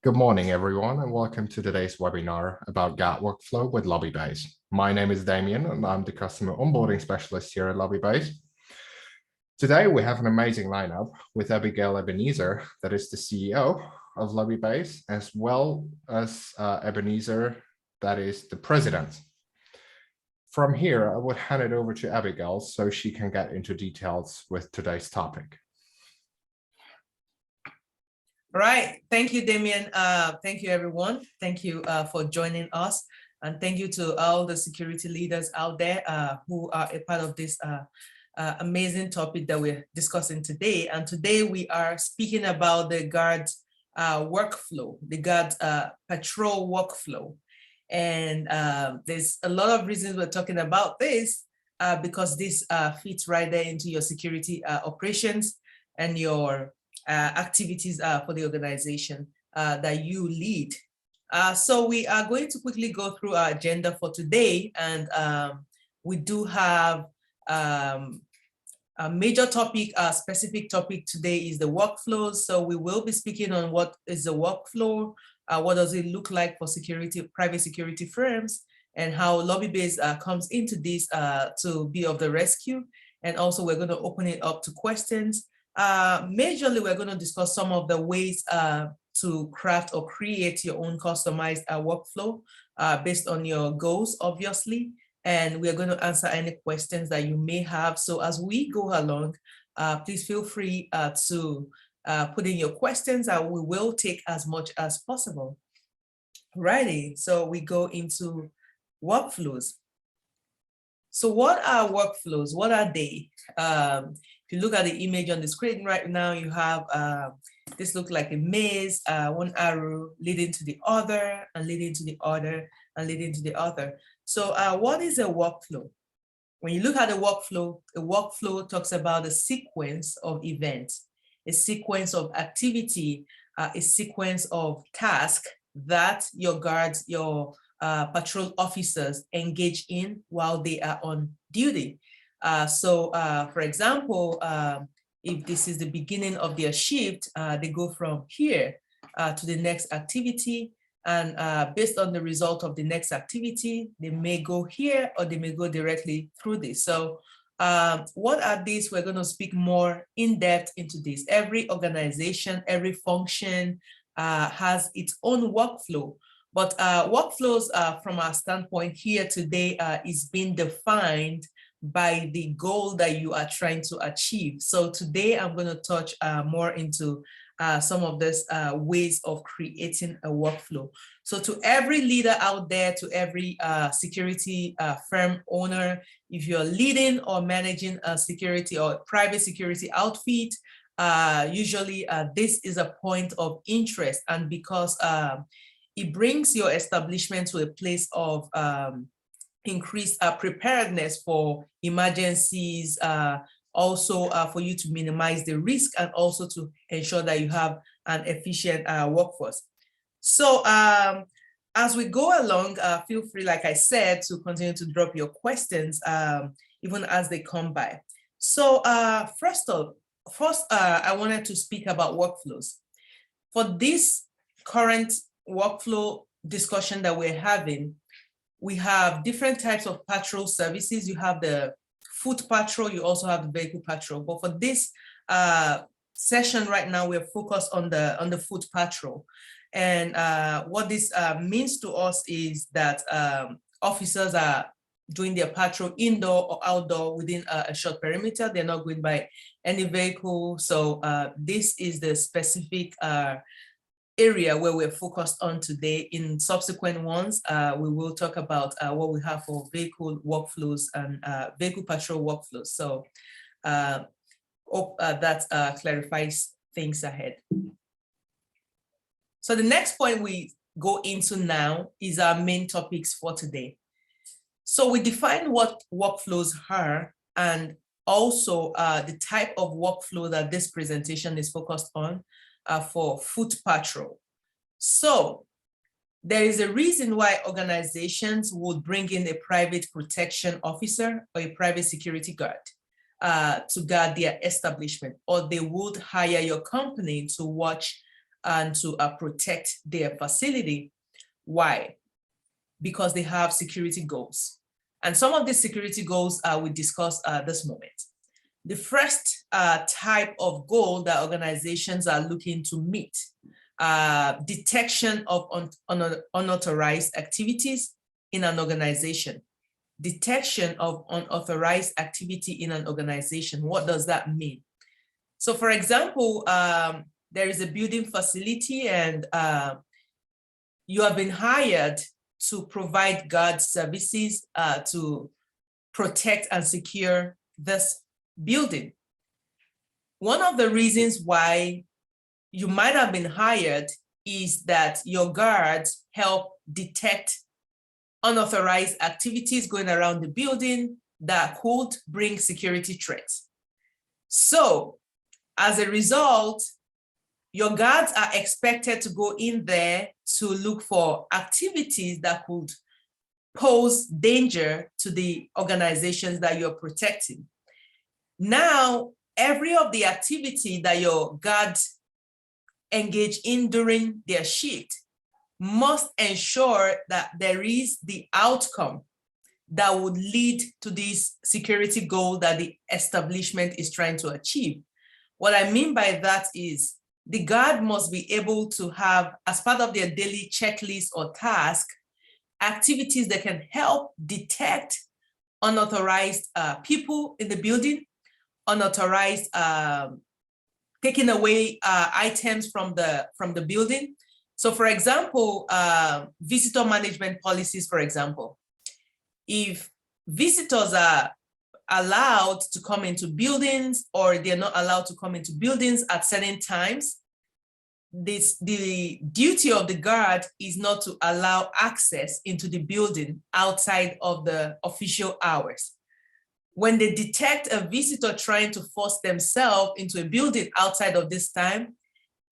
Good morning, everyone, and welcome to today's webinar about GAT workflow with Lobbybase. My name is Damien, and I'm the customer onboarding specialist here at Lobbybase. Today, we have an amazing lineup with Abigail Ebenezer, that is the CEO of Lobbybase, as well as Ebenezer, that is the president. From here, I would hand it over to Abigail so she can get into details with today's topic. All right. Thank you, Damien. Thank you, everyone. Thank you for joining us. And thank you to all the security leaders out there who are a part of this amazing topic that we're discussing today. And today we are speaking about the guard workflow, the guard patrol workflow. And there's a lot of reasons we're talking about this because this fits right there into your security operations and your activities for the organization that you lead. So we are going to quickly go through our agenda for today, and we do have a major topic, a specific topic today is the workflows. So we will be speaking on what is the workflow, what does it look like for private security firms, and how Lobbybase comes into this to be of the rescue. And also we're going to open it up to questions. Majorly, we're going to discuss some of the ways to craft or create your own customized workflow based on your goals, obviously. And we're going to answer any questions that you may have. So as we go along, please feel free to put in your questions, and we will take as much as possible. Righty, so we go into workflows. So what are workflows? What are they? If you look at the image on the screen right now, you have this looks like a maze, one arrow leading to the other, and leading to the other, and leading to the other. So what is a workflow? When you look at a workflow talks about a sequence of events, a sequence of activity, a sequence of tasks that your guards, your patrol officers engage in while they are on duty. For example, if this is the beginning of their shift, they go from here to the next activity, and based on the result of the next activity, they may go here or they may go directly through this. So what are these? We're going to speak more in depth into this. Every organization, every function has its own workflow. But workflows from our standpoint here today is being defined by the goal that you are trying to achieve. So today I'm going to touch more into some of these ways of creating a workflow. So to every leader out there, to every security firm owner, if you're leading or managing a security or private security outfit, usually this is a point of interest, and because it brings your establishment to a place of increased preparedness for emergencies, also for you to minimize the risk, and also to ensure that you have an efficient workforce. So as we go along, feel free, like I said, to continue to drop your questions even as they come by. So first, I wanted to speak about workflows. For this current workflow discussion that we're having, we have different types of patrol services. You have the foot patrol, you also have the vehicle patrol. But for this session right now, we're focused on the foot patrol. And what this means to us is that officers are doing their patrol indoor or outdoor within a short perimeter. They're not going by any vehicle. So this is the specific area where we're focused on today. In subsequent ones, we will talk about what we have for vehicle workflows and vehicle patrol workflows. So hope that clarifies things ahead. So the next point we go into now is our main topics for today. So we define what workflows are, and also the type of workflow that this presentation is focused on for foot patrol. So there is a reason why organizations would bring in a private protection officer or a private security guard to guard their establishment, or they would hire your company to watch and to protect their facility. Why? Because they have security goals. And some of the security goals we discussed this moment. The first type of goal that organizations are looking to meet, detection of unauthorized activities in an organization. Detection of unauthorized activity in an organization. What does that mean? So for example, there is a building facility and you have been hired to provide guard services to protect and secure this building. One of the reasons why you might have been hired is that your guards help detect unauthorized activities going around the building that could bring security threats. So as a result, your guards are expected to go in there to look for activities that could pose danger to the organizations that you're protecting. Now, every of the activity that your guards engage in during their shift must ensure that there is the outcome that would lead to this security goal that the establishment is trying to achieve. What I mean by that is the guard must be able to have, as part of their daily checklist or task, activities that can help detect unauthorized people in the building, unauthorized taking away items from the building. So for example, visitor management policies, for example, if visitors are allowed to come into buildings or they're not allowed to come into buildings at certain times, the duty of the guard is not to allow access into the building outside of the official hours. When they detect a visitor trying to force themselves into a building outside of this time,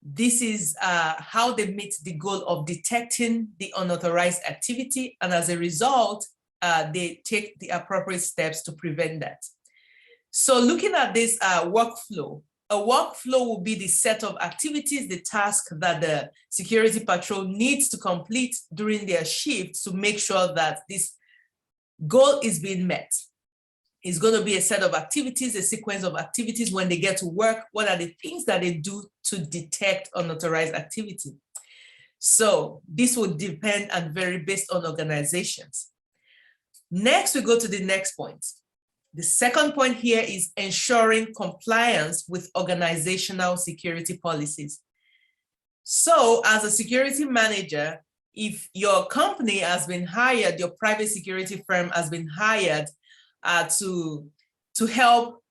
this is how they meet the goal of detecting the unauthorized activity. And as a result, they take the appropriate steps to prevent that. So looking at this workflow, a workflow will be the set of activities, the task that the security patrol needs to complete during their shift to make sure that this goal is being met. It's going to be a set of activities, a sequence of activities. When they get to work, what are the things that they do to detect unauthorized activity? So this will depend and vary based on organizations. Next, we go to the next point. The second point here is ensuring compliance with organizational security policies. So as a security manager, if your company has been hired, your private security firm has been hired to help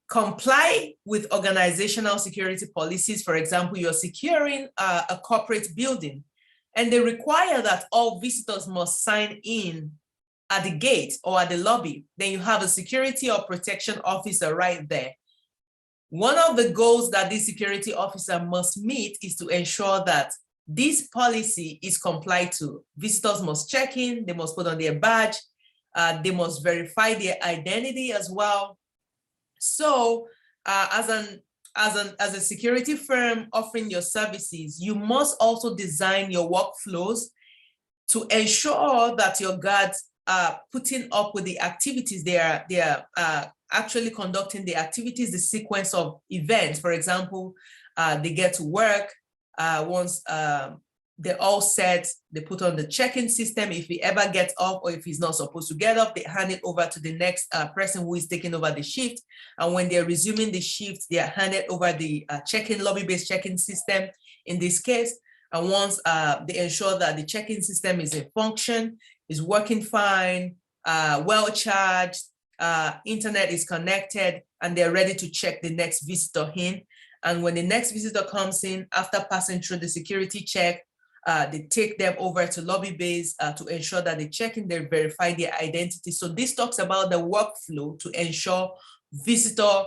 comply with organizational security policies. For example, you're securing a corporate building and they require that all visitors must sign in at the gate or at the lobby. Then you have a security or protection officer right there. One of the goals that this security officer must meet is to ensure that this policy is complied to. Visitors must check in, they must put on their badge, they must verify their identity as well. So as a security firm offering your services, you must also design your workflows to ensure that your guards are putting up with the activities. They are actually conducting the activities, the sequence of events. For example, they get to work. Once they're all set, they put on the check-in system. If he ever gets off or if he's not supposed to get off, they hand it over to the next person who is taking over the shift. And when they're resuming the shift, they are handed over the check-in, lobby-based check-in system in this case. And once they ensure that the check-in system is in function, is working fine, well charged, internet is connected, and they're ready to check the next visitor in. And when the next visitor comes in, after passing through the security check, they take them over to Lobbybase to ensure that they check in, they verify their identity. So this talks about the workflow to ensure visitor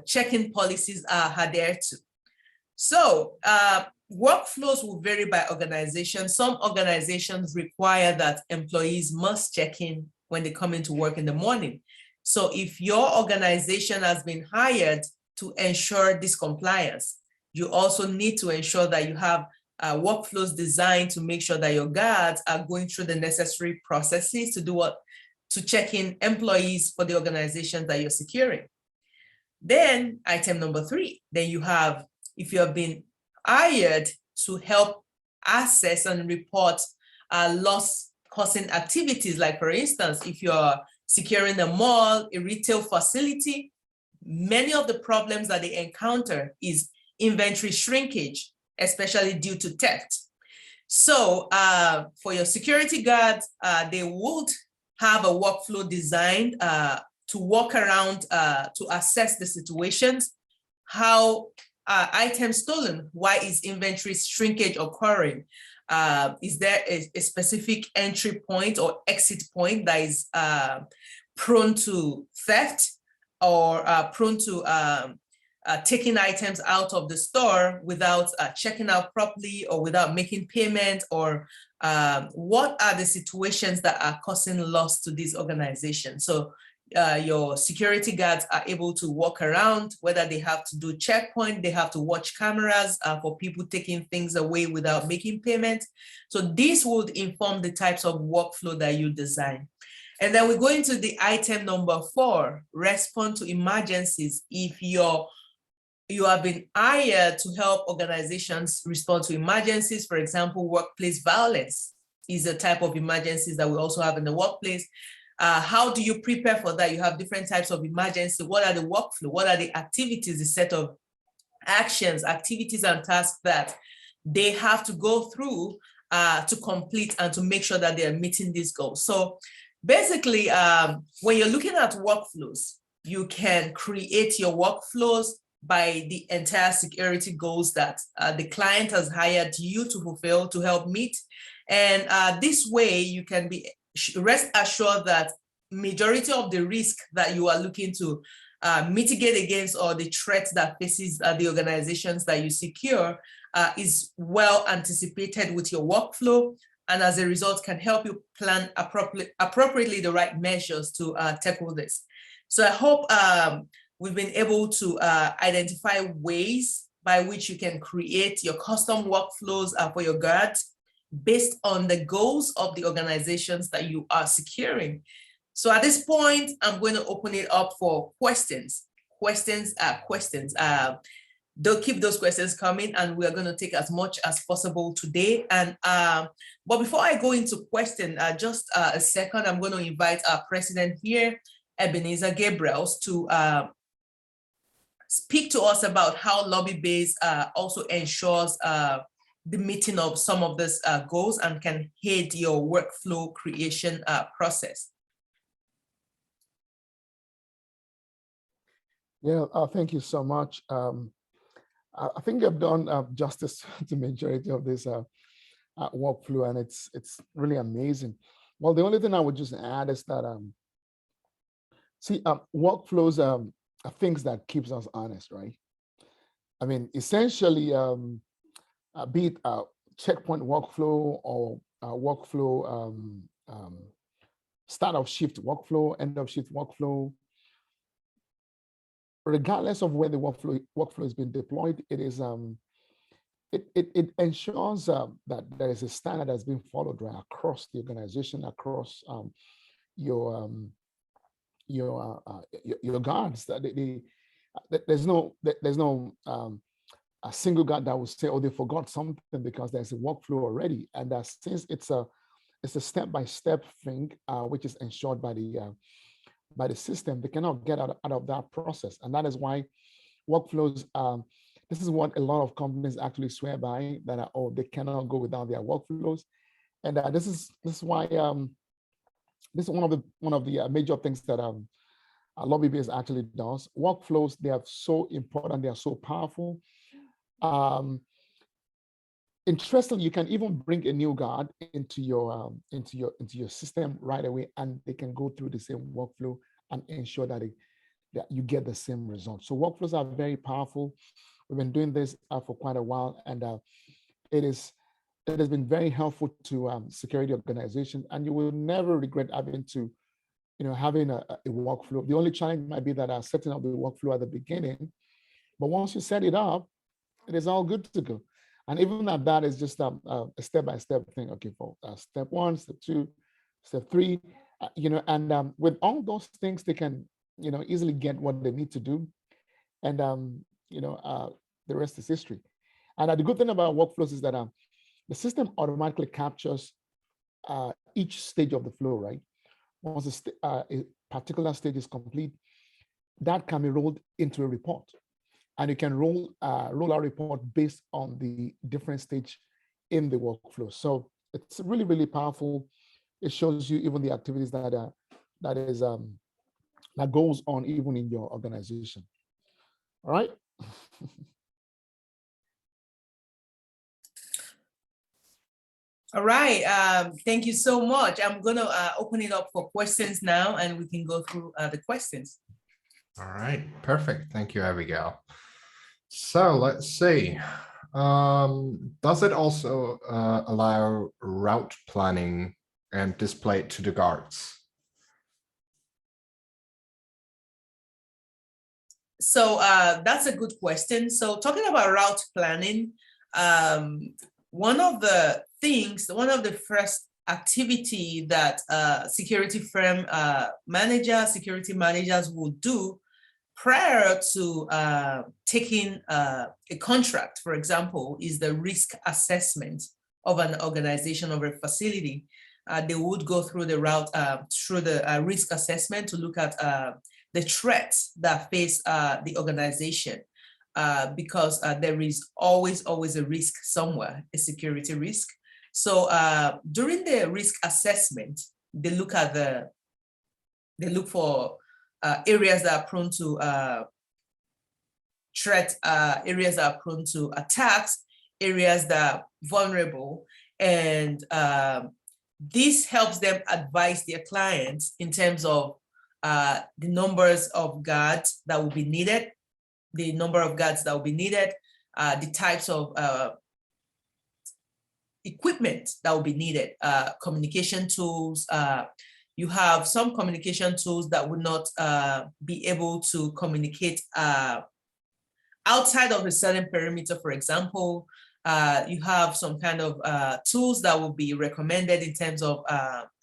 check-in policies are adhered to. So workflows will vary by organization. Some organizations require that employees must check in when they come into work in the morning. So if your organization has been hired to ensure this compliance, You also need to ensure that you have workflows designed to make sure that your guards are going through the necessary processes to do what? To check in employees for the organizations that you're securing. Then item number 3, then you have, if you have been hired to help assess and report loss causing activities, like for instance, if you're securing a mall, a retail facility, many of the problems that they encounter is inventory shrinkage, especially due to theft. So for your security guards, they would have a workflow designed to walk around to assess the situations. How items stolen? Why is inventory shrinkage occurring? Is there a specific entry point or exit point that is prone to theft or prone to taking items out of the store without checking out properly or without making payment? Or what are the situations that are causing loss to these organizations? So your security guards are able to walk around, whether they have to do checkpoint, they have to watch cameras for people taking things away without making payment. So this would inform the types of workflow that you design. And then we go into the item number 4, respond to emergencies. If you have been hired to help organizations respond to emergencies, for example, workplace violence is a type of emergencies that we also have in the workplace. How do you prepare for that? You have different types of emergency. What are the workflow? What are the activities, the set of actions, activities and tasks that they have to go through to complete and to make sure that they are meeting these goals? So basically, when you're looking at workflows, you can create your workflows by the entire security goals that the client has hired you to fulfill, to help meet. And this way you can be rest assured that majority of the risk that you are looking to mitigate against, or the threats that faces the organizations that you secure is well anticipated with your workflow, and as a result can help you plan appropriately the right measures to tackle this. So I hope we've been able to identify ways by which you can create your custom workflows for your guards based on the goals of the organizations that you are securing. So at this point, I'm going to open it up for questions. Don't keep those questions coming, and we are going to take as much as possible today. And but before I go into question, just a second, I'm going to invite our president here, Ebenezer Gabriels, to speak to us about how Lobbybase also ensures the meeting of some of these goals and can aid your workflow creation process. Yeah, thank you so much. I think I've done justice to the majority of this workflow, and it's really amazing. Well, the only thing I would just add is that workflows are things that keeps us honest, right? I mean, essentially, be it a checkpoint workflow or workflow, start of shift workflow, end of shift workflow, regardless of where the workflow is being deployed, it is it ensures that there is a standard that's being followed right across the organization, across your guards. That there's no a single guard that will say, oh, they forgot something, because there's a workflow already, and that since it's a step-by-step thing, which is ensured by the system, they cannot get out of that process. And that is why workflows, this is what a lot of companies actually swear by, that oh, they cannot go without their workflows. And this is why this is one of the major things that Lobbybase actually does. Workflows, they are so important, they are so powerful. Interestingly, you can even bring a new guard into your system right away, and they can go through the same workflow and ensure that you get the same result. So workflows are very powerful. We've been doing this for quite a while, and it has been very helpful to security organizations, and you will never regret having a workflow. The only challenge might be that setting up the workflow at the beginning, but once you set it up, it is all good to go. And even at that is just a step-by-step thing. Okay, for step 1, step 2, step 3, and with all those things, they can, easily get what they need to do. And, the rest is history. And the good thing about workflows is that the system automatically captures each stage of the flow, right? Once a particular stage is complete, that can be rolled into a report. And you can roll a report based on the different stage in the workflow. So it's really, really powerful. It shows you even the activities that goes on even in your organization. All right. All right. Thank you so much. I'm going to open it up for questions now, and we can go through the questions. All right, perfect. Thank you, Abigail. So let's see. Does it also allow route planning and display it to the guards? So that's a good question. So talking about route planning, one of the first activity that security managers will do prior to taking a contract, for example, is the risk assessment of an organization, of a facility. They would go through the risk assessment to look at the threats that face the organization, because there is always a risk somewhere, a security risk. So during the risk assessment, they look for areas that are prone to areas that are prone to attacks, areas that are vulnerable, and this helps them advise their clients in terms of the numbers of guards that will be needed, the types of equipment that will be needed, communication tools. You have some communication tools that would not be able to communicate outside of a certain perimeter. For example, you have some kind of tools that will be recommended in terms of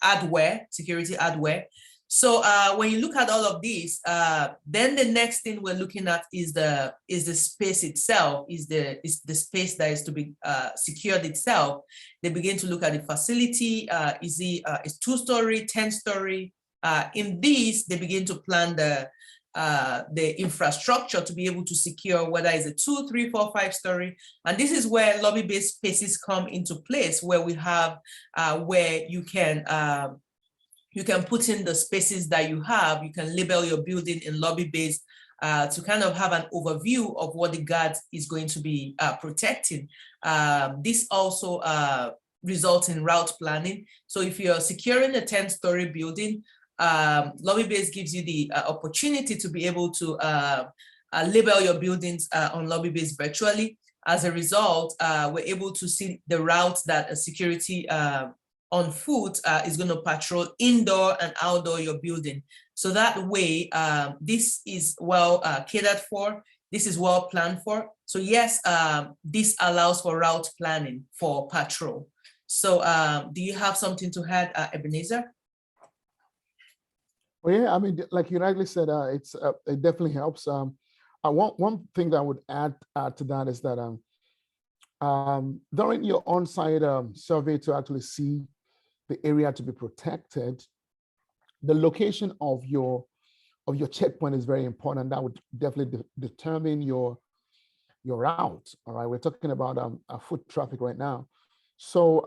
hardware, security hardware. So when you look at all of these, then the next thing we're looking at is the space itself, is the space that is to be secured itself. They begin to look at the facility. Is it 2-story, 10-story? In these, they begin to plan the infrastructure to be able to secure whether it's a 2, 3, 4, 5-story. And this is where lobby-based spaces come into place, where we have where you can put in the spaces that you have. You can label your building in Lobbybase to kind of have an overview of what the guard is going to be protecting. This also results in route planning. So if you're securing a 10-story building, Lobbybase gives you the opportunity to be able to label your buildings on Lobbybase virtually. As a result, we're able to see the routes that a security on foot is going to patrol indoor and outdoor your building. So that way, this is well catered for. This is well planned for. So yes, this allows for route planning for patrol. So do you have something to add, Ebenezer? Well, yeah, I mean, like you rightly said, it definitely helps. One thing that I would add to that is that during your on-site survey to actually see the area to be protected, the location of your checkpoint is very important. That would definitely determine your route. All right, we're talking about foot traffic right now. So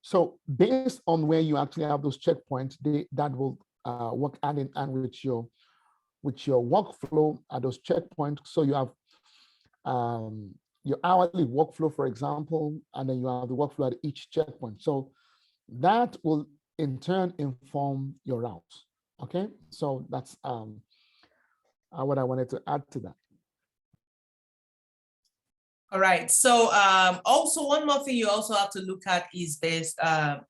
so based on where you actually have those checkpoints, that will work hand in hand with your workflow at those checkpoints. So you have your hourly workflow, for example, and then you have the workflow at each checkpoint. So that will in turn inform your routes. Okay, so that's what I wanted to add to that. All right. So also one more thing you also have to look at is this.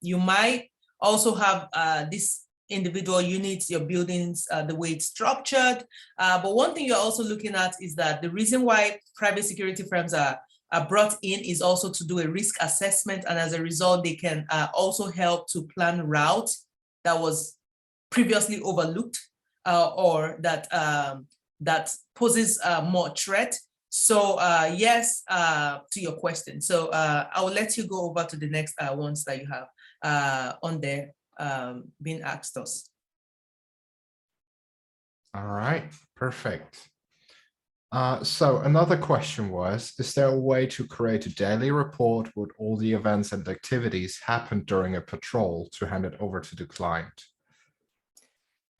You might also have this individual units, your buildings, the way it's structured. But one thing you're also looking at is that the reason why private security firms are brought in is also to do a risk assessment. And as a result, they can also help to plan routes that was previously overlooked or that poses more threat. So yes, to your question. So I will let you go over to the next ones that you have on there being asked us. All right, perfect. So another question was, is there a way to create a daily report with all the events and activities happened during a patrol to hand it over to the client?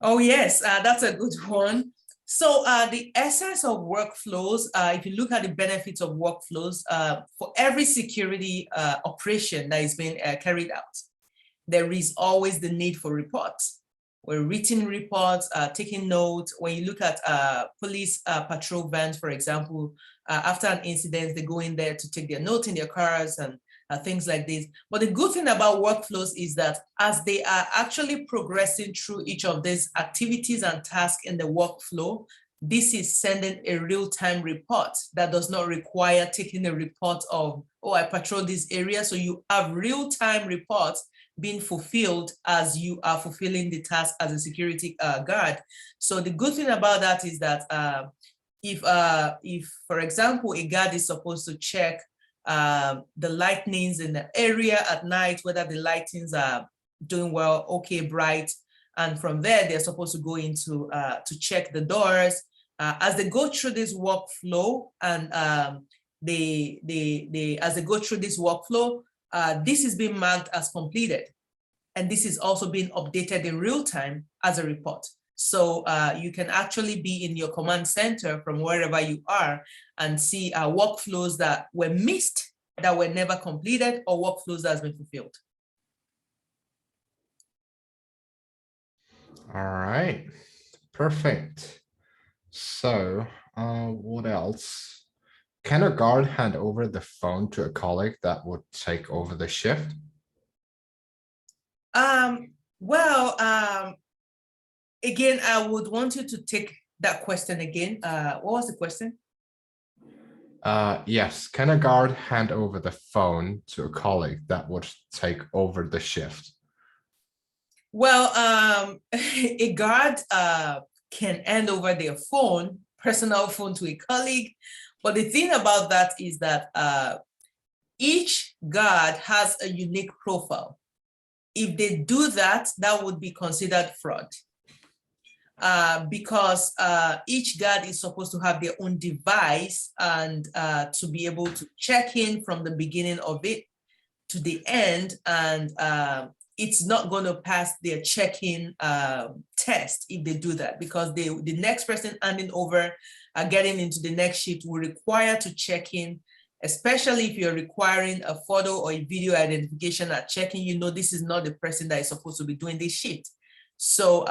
Oh yes, that's a good one. So the essence of workflows, if you look at the benefits of workflows, for every security operation that is being carried out, there is always the need for reports. Where written reports, taking notes. When you look at police patrol vans, for example, after an incident, they go in there to take their notes in their cars and things like this. But the good thing about workflows is that as they are actually progressing through each of these activities and tasks in the workflow, this is sending a real-time report that does not require taking a report of, oh, I patrolled this area. So you have real-time reports being fulfilled as you are fulfilling the task as a security guard. So the good thing about that is that if, for example, a guard is supposed to check the lightnings in the area at night, whether the lightings are doing well, okay, bright, and from there they're supposed to go into to check the doors. As they go through this workflow, and as they go through this workflow, this is being marked as completed, and this is also being updated in real time as a report. So you can actually be in your command center from wherever you are and see workflows that were missed, that were never completed, or workflows that has been fulfilled. All right, perfect. So what else? Can a guard hand over the phone to a colleague that would take over the shift? Again, I would want you to take that question again. What was the question? Yes, can a guard hand over the phone to a colleague that would take over the shift? Well, a guard can hand over their phone, personal phone, to a colleague. But the thing about that is that each guard has a unique profile. If they do that, that would be considered fraud. Because each guard is supposed to have their own device and to be able to check in from the beginning of it to the end, and it's not going to pass their check-in test if they do that, because the next person handing over, getting into the next shift will require to check in, especially if you're requiring a photo or a video identification at check-in. You know this is not the person that is supposed to be doing this shift. So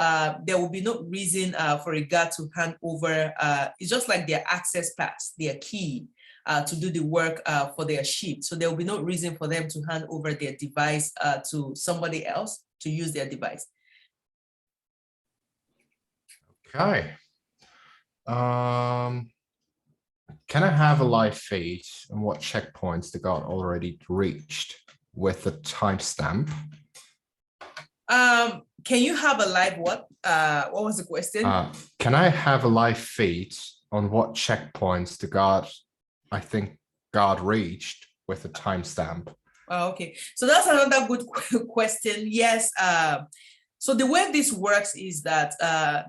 there will be no reason for a guard to hand over. It's just like their access pass, their key to do the work for their shift. So there will be no reason for them to hand over their device to somebody else to use their device. Okay. Can I have a live feed on what checkpoints the guard already reached with the timestamp? Can you have a live what? What was the question? Can I have a live feed on what checkpoints the guard, I think, guard reached with a timestamp? Oh, okay, so that's another good question. Yes. So the way this works is that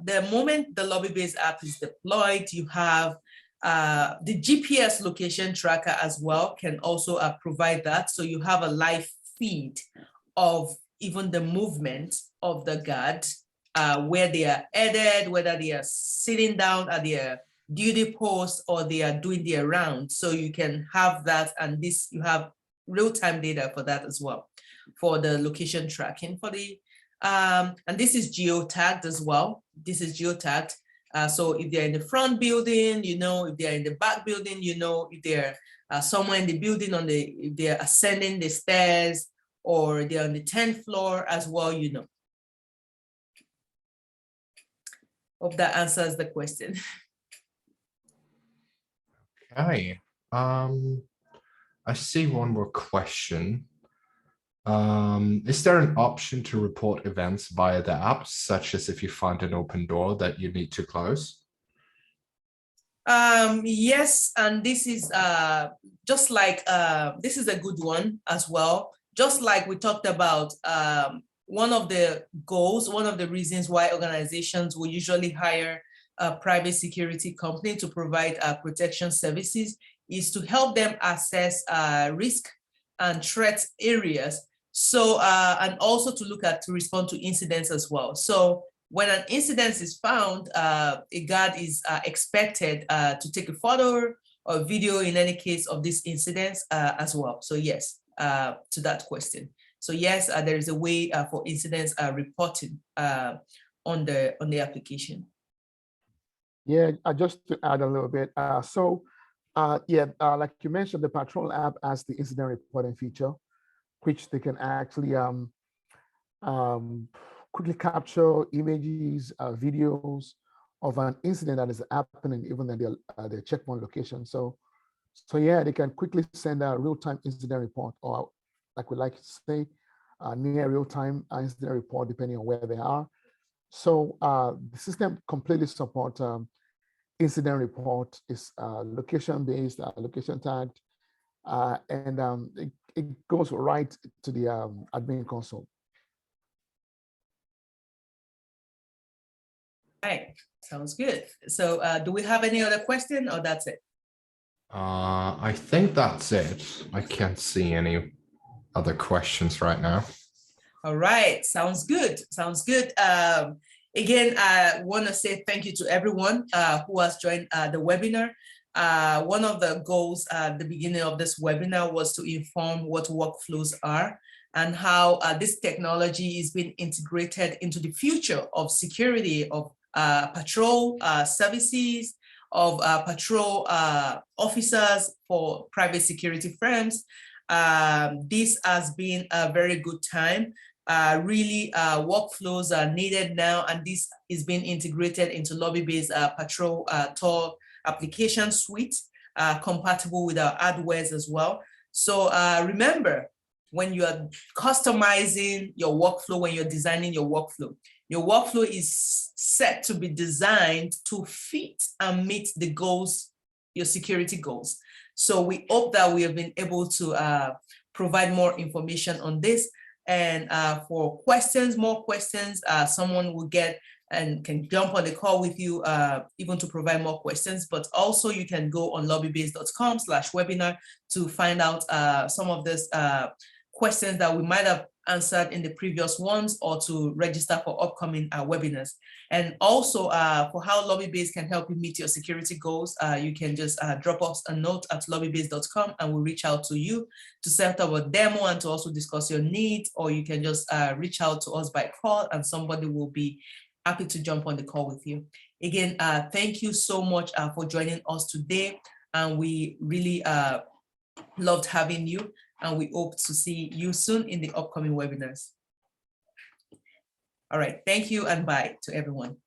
the moment the Lobbybase app is deployed, you have the GPS location tracker as well can also provide that. So you have a live feed of even the movement of the guard, where they are headed, whether they are sitting down at their duty post or they are doing their round. So you can have that, and this you have real-time data for that as well, for the location tracking for the and this is geo-tagged as well. This is geo-tagged. So if they're in the front building, you know, if they're in the back building, you know, if they're somewhere in the building if they're ascending the stairs or they're on the 10th floor as well, you know. Hope that answers the question. Okay. I see one more question. Is there an option to report events via the app, such as if you find an open door that you need to close? Yes, and this is just like this is a good one as well. Just like we talked about, one of the goals, one of the reasons why organizations will usually hire a private security company to provide protection services is to help them assess risk and threat areas. So, and also to look at, to respond to incidents as well. So when an incident is found, a guard is expected to take a photo or video in any case of these incidents as well. So yes, to that question. So yes, there is a way for incidents reporting on the application. Yeah, just to add a little bit. Like you mentioned, the Patrol app has the incident reporting feature, which they can actually quickly capture images, videos of an incident that is happening, even at their checkpoint location. So yeah, they can quickly send a real-time incident report, or like we like to say, near real-time incident report, depending on where they are. So the system completely supports incident report, is location-based, location tagged, and it goes right to the admin console. Right, sounds good. So do we have any other question, or that's it? I think that's it. I can't see any other questions right now. All right, sounds good. Sounds good. Again, I want to say thank you to everyone who has joined the webinar. One of the goals at the beginning of this webinar was to inform what workflows are and how this technology is being integrated into the future of security, of patrol services, of patrol officers for private security firms. This has been a very good time. Really, workflows are needed now, and this is being integrated into Lobbybase Patrol Tor application suite, compatible with our hardwares as well. So remember, when you are customizing your workflow, when you're designing your workflow is set to be designed to fit and meet the goals, your security goals. So we hope that we have been able to provide more information on this. And for questions, more questions, someone will get and can jump on the call with you even to provide more questions. But also you can go on lobbybase.com/webinar to find out some of these questions that we might have answered in the previous ones, or to register for upcoming webinars. And also for how Lobbybase can help you meet your security goals, you can just drop us a note at lobbybase.com and we'll reach out to you to set up a demo and to also discuss your needs, or you can just reach out to us by call and somebody will be happy to jump on the call with you. Again, thank you so much for joining us today, and we really loved having you, and we hope to see you soon in the upcoming webinars. All right, thank you and bye to everyone.